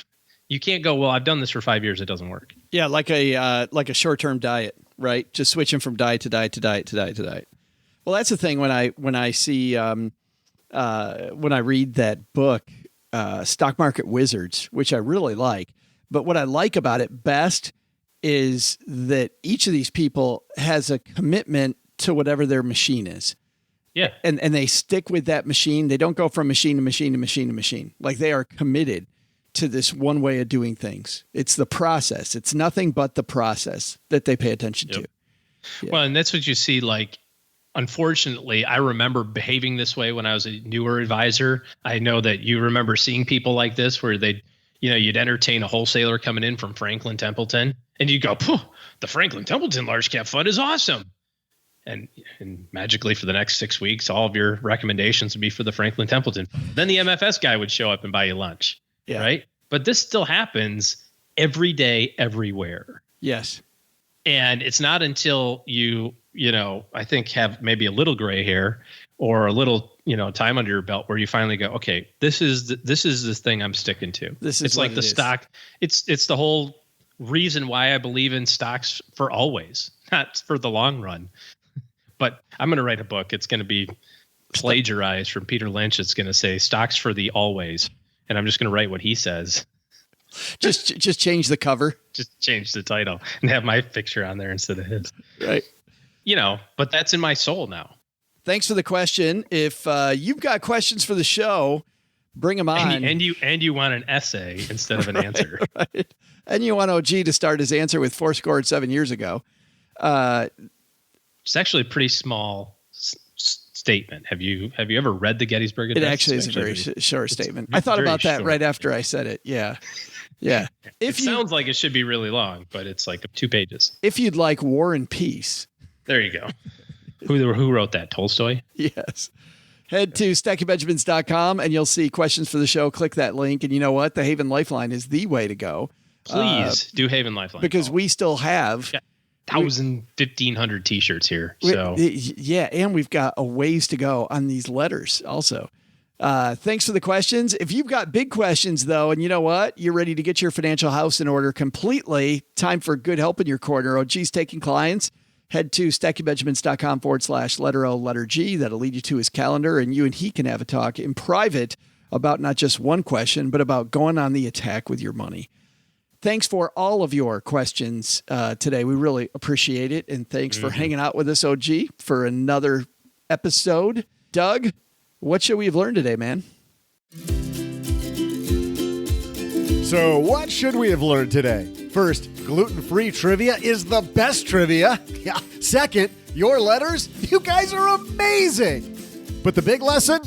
You can't go, well, I've done this for 5 years. It doesn't work. Yeah, like a short-term diet, right? Just switching from diet to diet to diet to diet to diet. Well, that's the thing when I see when I read that book, Stock Market Wizards, which I really like. But what I like about it best is that each of these people has a commitment to whatever their machine is. Yeah. And they stick with that machine. They don't go from machine to machine to machine to machine. Like they are committed to this one way of doing things. It's the process. It's nothing but the process that they pay attention to. Yeah. Well, and that's what you see. Like, unfortunately, I remember behaving this way when I was a newer advisor. I know that you remember seeing people like this where you'd entertain a wholesaler coming in from Franklin Templeton and you go, the Franklin Templeton large cap fund is awesome. And magically for the next 6 weeks, all of your recommendations would be for the Franklin Templeton. Then the MFS guy would show up and buy you lunch. Yeah. Right. But this still happens every day, everywhere. Yes. And it's not until I think have maybe a little gray hair or a little, time under your belt where you finally go, okay, this is this thing I'm sticking to. It's like the stock. It's the whole reason why I believe in stocks for always, not for the long run. But I'm going to write a book. It's going to be plagiarized from Peter Lynch. It's going to say stocks for the always. And I'm just going to write what he says. Just change the cover. Just change the title and have my picture on there instead of his. Right. But that's in my soul now. Thanks for the question. If you've got questions for the show, bring them on. And you want an essay instead of an answer. Right. And you want OG to start his answer with 7 years ago. It's actually a pretty small statement. Have you ever read the Gettysburg Address? It actually is a very short statement. I thought about that right after I said it. Yeah. Yeah. It sounds like it should be really long, but it's like 2 pages. If you'd like War and Peace. There you go. Who wrote that? Tolstoy? Yes. Head to stackingbenjamins.com and you'll see questions for the show. Click that link. And you know what? The Haven Lifeline is the way to go. Please do Haven Lifeline. Because we still have 1,500 t-shirts here. So yeah, and we've got a ways to go on these letters also. Thanks for the questions. If you've got big questions though, and you know what, you're ready to get your financial house in order completely, time for good help in your corner. OG's taking clients. Head to stackingbenjamins.com/letter O, letter G. That'll lead you to his calendar, and you and he can have a talk in private about not just one question, but about going on the attack with your money. Thanks for all of your questions today. We really appreciate it. And thanks for hanging out with us, OG, for another episode. Doug, what should we have learned today, man? So what should we have learned today? First, gluten-free trivia is the best trivia. Yeah. Second, your letters, you guys are amazing. But the big lesson?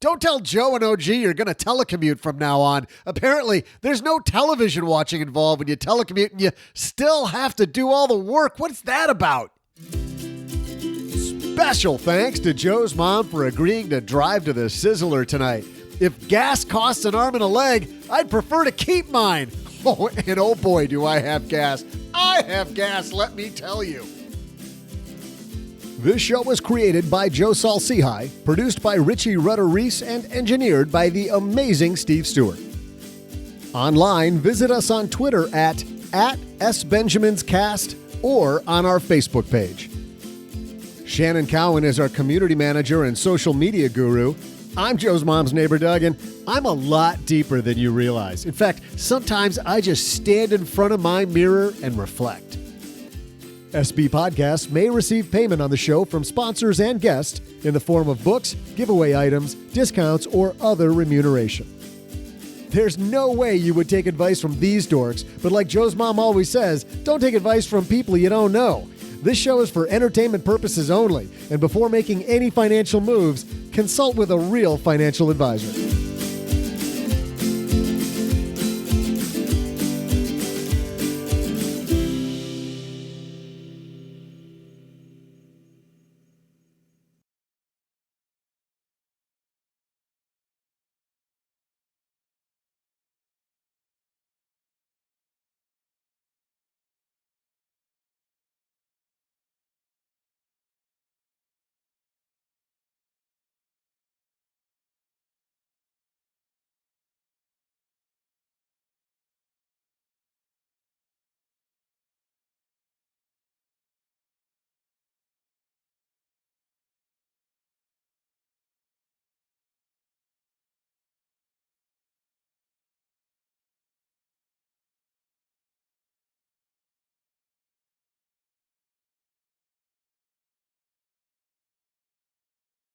Don't tell Joe and OG you're going to telecommute from now on. Apparently, there's no television watching involved when you telecommute and you still have to do all the work. What's that about? Special thanks to Joe's mom for agreeing to drive to the Sizzler tonight. If gas costs an arm and a leg, I'd prefer to keep mine. Oh, and oh boy, do I have gas. I have gas, let me tell you. This show was created by Joe Saul-Sehy, produced by Richie Rutter-Reese, and engineered by the amazing Steve Stewart. Online, visit us on Twitter at @SBenjaminsCast or on our Facebook page. Shannon Cowan is our community manager and social media guru. I'm Joe's mom's neighbor, Doug, and I'm a lot deeper than you realize. In fact, sometimes I just stand in front of my mirror and reflect. SB Podcasts may receive payment on the show from sponsors and guests in the form of books, giveaway items, discounts, or other remuneration. There's no way you would take advice from these dorks, but like Joe's mom always says, don't take advice from people you don't know. This show is for entertainment purposes only, and before making any financial moves, consult with a real financial advisor.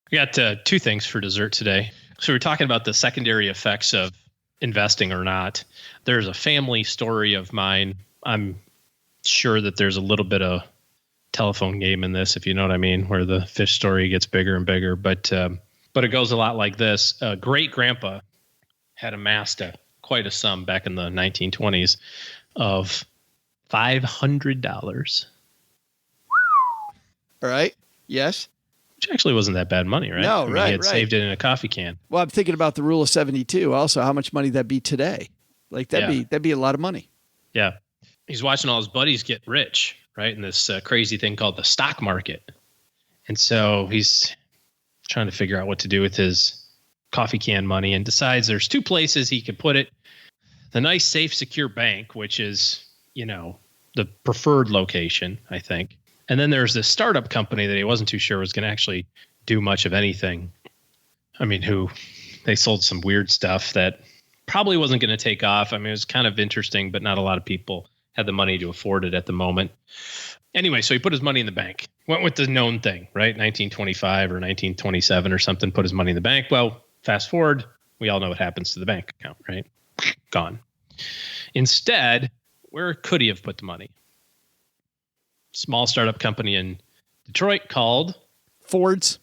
We got two things for dessert today. So we're talking about the secondary effects of investing or not. There's a family story of mine. I'm sure that there's a little bit of telephone game in this, if you know what I mean, where the fish story gets bigger and bigger. But it goes a lot like this. Great grandpa had amassed quite a sum back in the 1920s of $500. All right. Yes. Which actually wasn't that bad money, right? No, He had saved it in a coffee can. Well, I'm thinking about the rule of 72 also, how much money that'd be today. Like that'd be a lot of money. Yeah. He's watching all his buddies get rich, right? In this crazy thing called the stock market. And so he's trying to figure out what to do with his coffee can money and decides there's two places he could put it. The nice, safe, secure bank, which is, the preferred location, I think. And then there's this startup company that he wasn't too sure was going to actually do much of anything. I mean, they sold some weird stuff that probably wasn't going to take off. I mean, it was kind of interesting, but not a lot of people had the money to afford it at the moment. Anyway, so he put his money in the bank. Went with the known thing, right? 1925 or 1927 or something, put his money in the bank. Well, fast forward, we all know what happens to the bank account, right? Gone. Instead, where could he have put the money? Small startup company in Detroit called Ford's.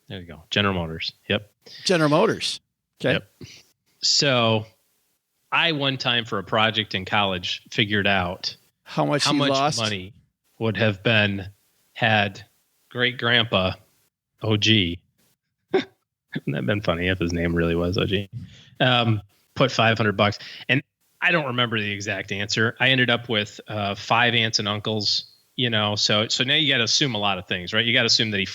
There you go. General Motors. Yep. General Motors. Okay. Yep. So I one time for a project in college figured out how much lost? Money would have been had great grandpa OG. Wouldn't that have been funny if his name really was OG? Put $500. And I don't remember the exact answer. I ended up with 5 aunts and uncles. So now you got to assume a lot of things, right? You got to assume that he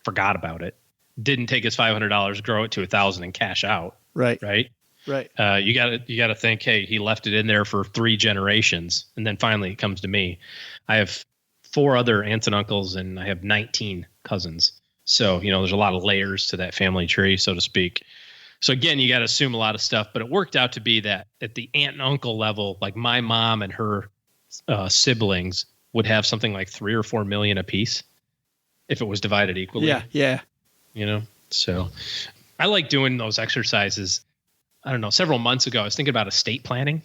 forgot about it, didn't take his $500, grow it to $1,000 and cash out. Right. Right. Right. You got to think, hey, he left it in there for 3 generations. And then finally it comes to me. I have 4 other aunts and uncles and I have 19 cousins. So, there's a lot of layers to that family tree, so to speak. So again, you got to assume a lot of stuff, but it worked out to be that at the aunt and uncle level, like my mom and her siblings would have something like 3 or 4 million apiece if it was divided equally. Yeah. So I like doing those exercises. I don't know, several months ago, I was thinking about estate planning.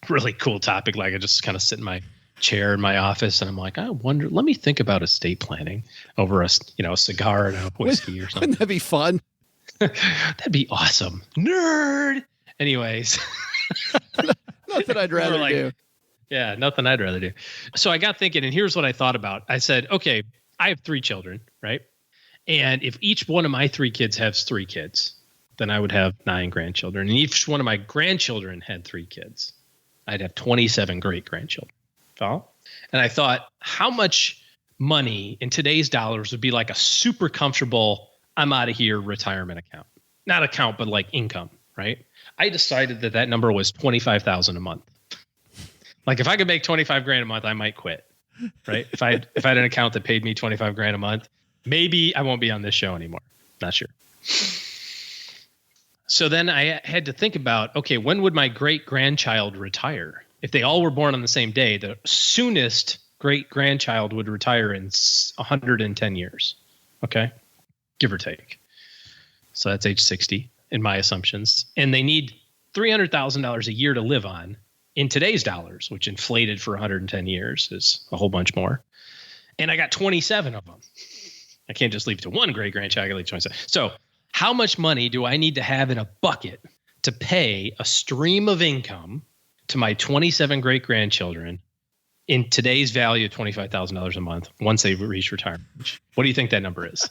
Really cool topic. Like I just kind of sit in my chair in my office and I'm like, I wonder, let me think about estate planning over a cigar and a whiskey or something. Wouldn't that be fun? That'd be awesome. Nerd. Anyways. Nothing I'd rather do. Yeah, nothing I'd rather do. So I got thinking, and here's what I thought about. I said, okay, I have 3 children, right? And if each one of my 3 kids has 3 kids, then I would have 9 grandchildren. And each one of my grandchildren had 3 kids. I'd have 27 great-grandchildren. Follow? And I thought, how much money in today's dollars would be like a super comfortable, I'm out of here retirement account? Not account, but like income, right? I decided that number was $25,000 a month. Like if I could make 25 grand a month, I might quit, right? If I had an account that paid me 25 grand a month, maybe I won't be on this show anymore. Not sure. So then I had to think about, okay, when would my great grandchild retire? If they all were born on the same day, the soonest great grandchild would retire in 110 years. Okay. Give or take. So that's age 60 in my assumptions. And they need $300,000 a year to live on in today's dollars, which inflated for 110 years is a whole bunch more. And I got 27 of them. I can't just leave it to one great grandchild. I got to leave 27. So how much money do I need to have in a bucket to pay a stream of income to my 27 great grandchildren in today's value of $25,000 a month once they reach retirement? What do you think that number is?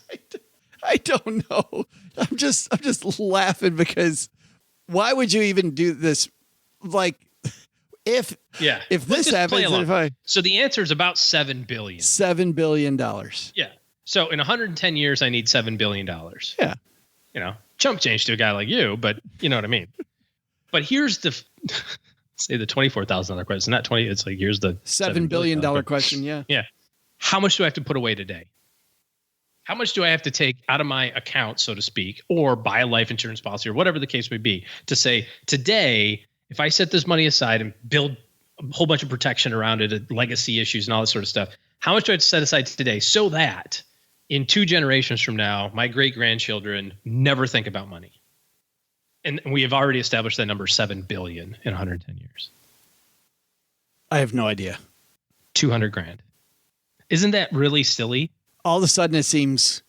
I don't know. I'm just laughing because why would you even do this? Like if this happens, so the answer is about $7 billion. $7 billion. Yeah. So in 110 years, I need $7 billion. Yeah. You know, chump change to a guy like you, but you know what I mean. But here's the say the $24,000 question, not 20. It's like here's the $7 billion question. Yeah. Yeah. How much do I have to put away today? How much do I have to take out of my account, so to speak, or buy a life insurance policy or whatever the case may be to say today, if I set this money aside and build a whole bunch of protection around it, legacy issues and all that sort of stuff, how much do I have to set aside today so that in 2 generations from now, my great grandchildren never think about money? And we have already established that number $7 billion in 110 years. I have no idea. 200 grand. Isn't that really silly? All of a sudden, it seems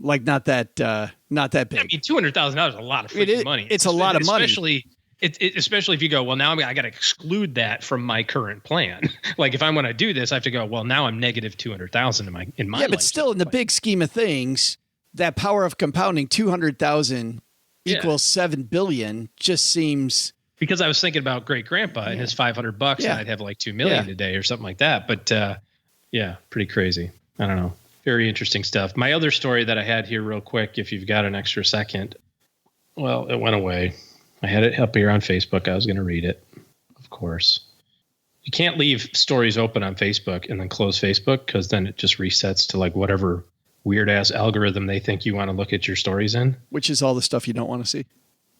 like not that big. I mean, $200,000 is a lot of freaking money. It's a lot of money, especially if you go, well, now I got to exclude that from my current plan. Like if I want to do this, I have to go, well, now I'm negative 200,000 in my yeah, but still, in the big scheme of things, that power of compounding 200,000 equals $7 billion just seems. Because I was thinking about great grandpa and his $500, and I'd have like $2 million today or something like that. But pretty crazy. I don't know. Very interesting stuff. My other story that I had here real quick, if you've got an extra second. Well, it went away. I had it up here on Facebook. I was going to read it, of course. You can't leave stories open on Facebook and then close Facebook because then it just resets to like whatever weird ass algorithm they think you want to look at your stories in. Which is all the stuff you don't want to see.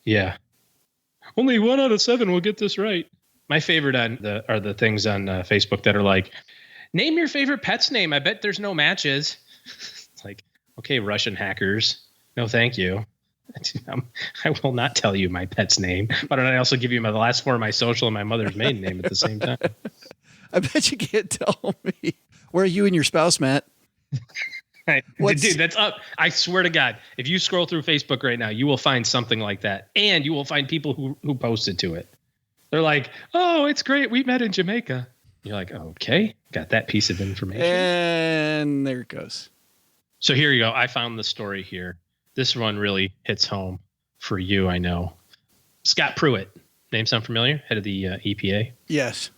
Yeah. Only 1 out of 7 will get this right. My favorite are the things on Facebook that are like, name your favorite pet's name. I bet there's no matches. It's like, okay, Russian hackers. No, thank you. I will not tell you my pet's name, but I also give you the last 4 of my social and my mother's maiden name at the same time. I bet you can't tell me. Where are you and your spouse, Matt? Dude, that's up. I swear to God, if you scroll through Facebook right now, you will find something like that. And you will find people who posted to it. They're like, oh, it's great. We met in Jamaica. You're like, okay, got that piece of information. And there it goes. So here you go. I found the story here. This one really hits home for you, I know. Scott Pruitt. Name sound familiar? Head of the EPA? Yes.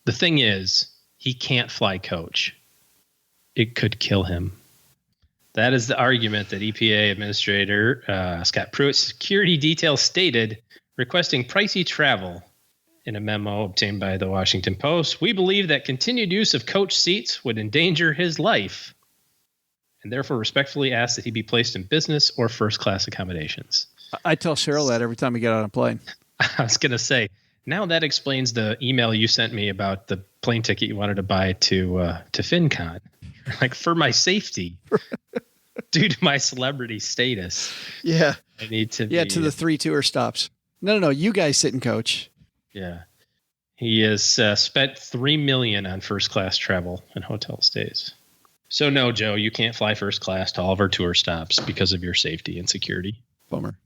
The thing is, he can't fly coach. It could kill him. That is the argument that EPA Administrator Scott Pruitt's security detail stated, requesting pricey travel. In a memo obtained by the Washington Post, we believe that continued use of coach seats would endanger his life and therefore respectfully ask that he be placed in business or first-class accommodations. I tell Cheryl that every time we get on a plane. I was going to say, now that explains the email you sent me about the plane ticket you wanted to buy to FinCon. Like, for my safety, due to my celebrity status. Yeah. I need to to the 3 tour stops. No. You guys sit and coach. Yeah. He has spent $3 million on first-class travel and hotel stays. So no, Joe, you can't fly first class to all of our tour stops because of your safety and security. Bummer.